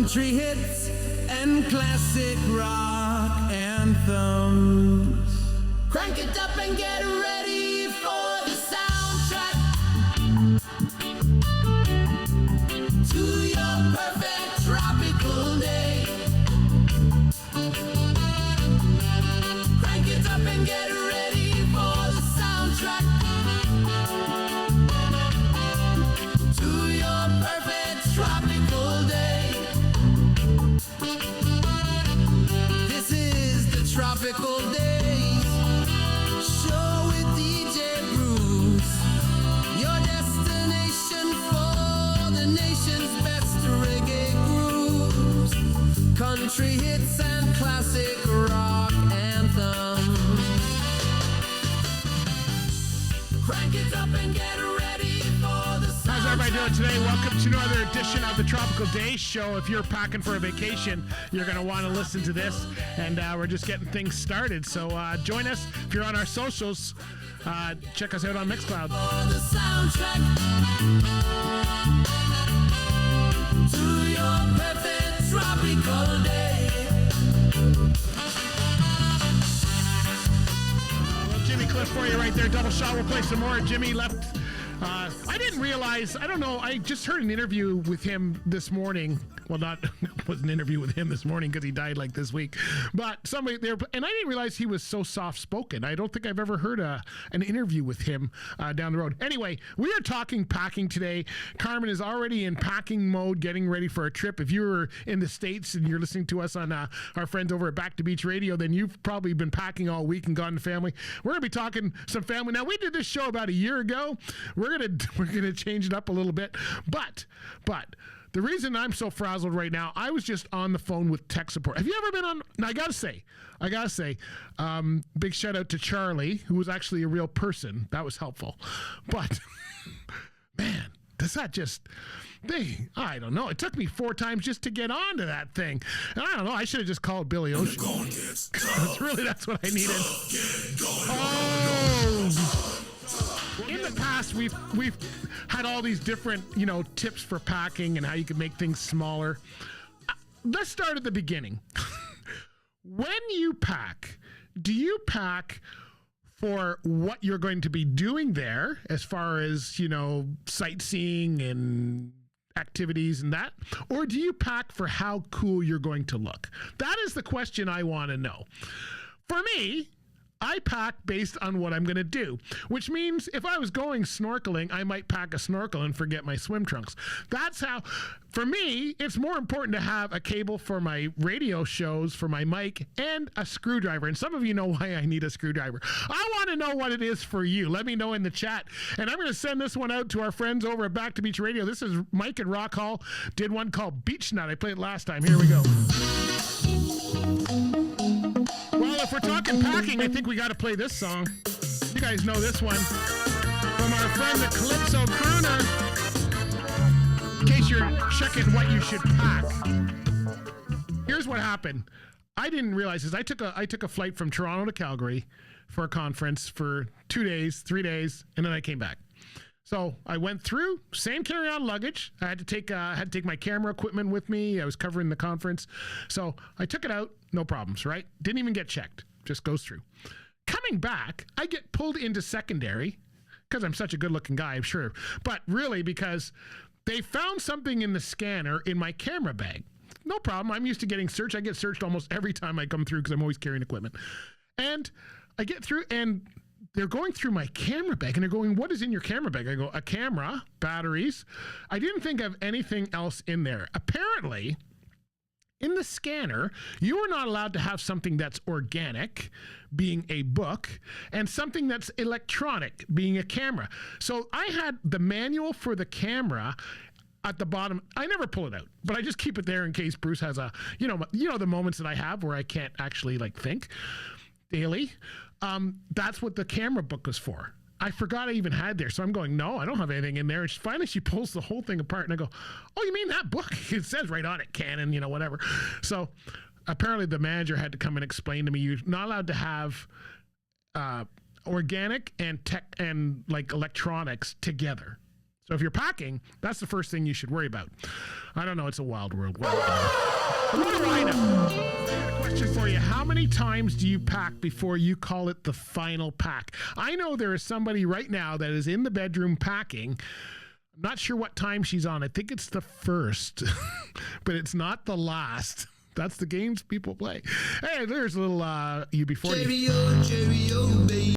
country hits and classic rock anthems. Crank it up and get ready for the soundtrack to your perfect tropical day. Crank it up and get ready for the soundtrack to your perfect tropical day. This is the Tropical Daze show with DJ Bruce, your destination for the nation's best reggae grooves, country hits and classic rock anthems. Crank it up and get ready for the soundtrack. How's everybody doing today? Welcome to another edition of the Tropical Daze show. If you're packing for a vacation, you're going to want to listen to this, and we're just getting things started. So join us if you're on our socials. Check us out on Mixcloud. For the soundtrack to your perfect tropical day. Jimmy Cliff for you right there. Double shot. We'll play some more. Jimmy left. I didn't realize, I don't know, I just heard an interview with him this morning. Well, it was an interview with him this morning because he died like this week. But somebody there, and I didn't realize he was so soft-spoken. I don't think I've ever heard an interview with him down the road. Anyway, we are talking packing today. Carmen is already in packing mode, getting ready for a trip. If you're in the States and you're listening to us on our friends over at Back to Beach Radio, then you've probably been packing all week and gone to family. We're going to be talking some family. Now, we did this show about a year ago. We're gonna change it up a little bit, but the reason I'm so frazzled right now, I was just on the phone with tech support. Have you ever been on? Now, I gotta say, big shout out to Charlie, who was actually a real person. That was helpful, but man, does that just? I don't know. It took me 4 times just to get onto that thing. And I don't know. I should have just called Billy Ocean. That's what I needed. Oh. In the past, we've had all these different, tips for packing and how you can make things smaller. Let's start at the beginning. When you pack, do you pack for what you're going to be doing there as far as, sightseeing and activities and that? Or do you pack for how cool you're going to look? That is the question I want to know. For me, I pack based on what I'm going to do, which means if I was going snorkeling, I might pack a snorkel and forget my swim trunks. That's how, for me, it's more important to have a cable for my radio shows, for my mic, and a screwdriver. And some of you know why I need a screwdriver. I want to know what it is for you. Let me know in the chat. And I'm going to send this one out to our friends over at Back to Beach Radio. This is Mike and Rock Hall. Did one called Beach Nut. I played it last time. Here we go. Well, if we're talking packing, I think we got to play this song. You guys know this one from our friend the Calypso Crooner. In case you're checking what you should pack. Here's what happened. I didn't realize this. I took a flight from Toronto to Calgary for a conference for 2 days, 3 days, and then I came back. So I went through, same carry-on luggage. I had to take my camera equipment with me. I was covering the conference. So I took it out, no problems, right? Didn't even get checked, just goes through. Coming back, I get pulled into secondary because I'm such a good-looking guy, I'm sure. But really because they found something in the scanner in my camera bag. No problem. I'm used to getting searched. I get searched almost every time I come through because I'm always carrying equipment. And I get through and they're going through my camera bag and they're going, what is in your camera bag? I go, a camera, batteries. I didn't think of anything else in there. Apparently, in the scanner, you are not allowed to have something that's organic, being a book, and something that's electronic, being a camera. So I had the manual for the camera at the bottom. I never pull it out, but I just keep it there in case Bruce has the moments that I have where I can't actually think daily. That's what the camera book was for. I forgot I even had there. So I'm going, no, I don't have anything in there. And finally she pulls the whole thing apart and I go, oh, you mean that book? It says right on it, Canon, whatever. So apparently the manager had to come and explain to me, you're not allowed to have organic and tech and electronics together. So if you're packing, that's the first thing you should worry about. I don't know. It's a wild world. What do I know? I got a question for you. How many times do you pack before you call it the final pack? I know there is somebody right now that is in the bedroom packing. I'm not sure what time she's on. I think it's the first, but it's not the last. That's the games people play. Hey, there's a little you before you. Cheerio, cheerio, baby.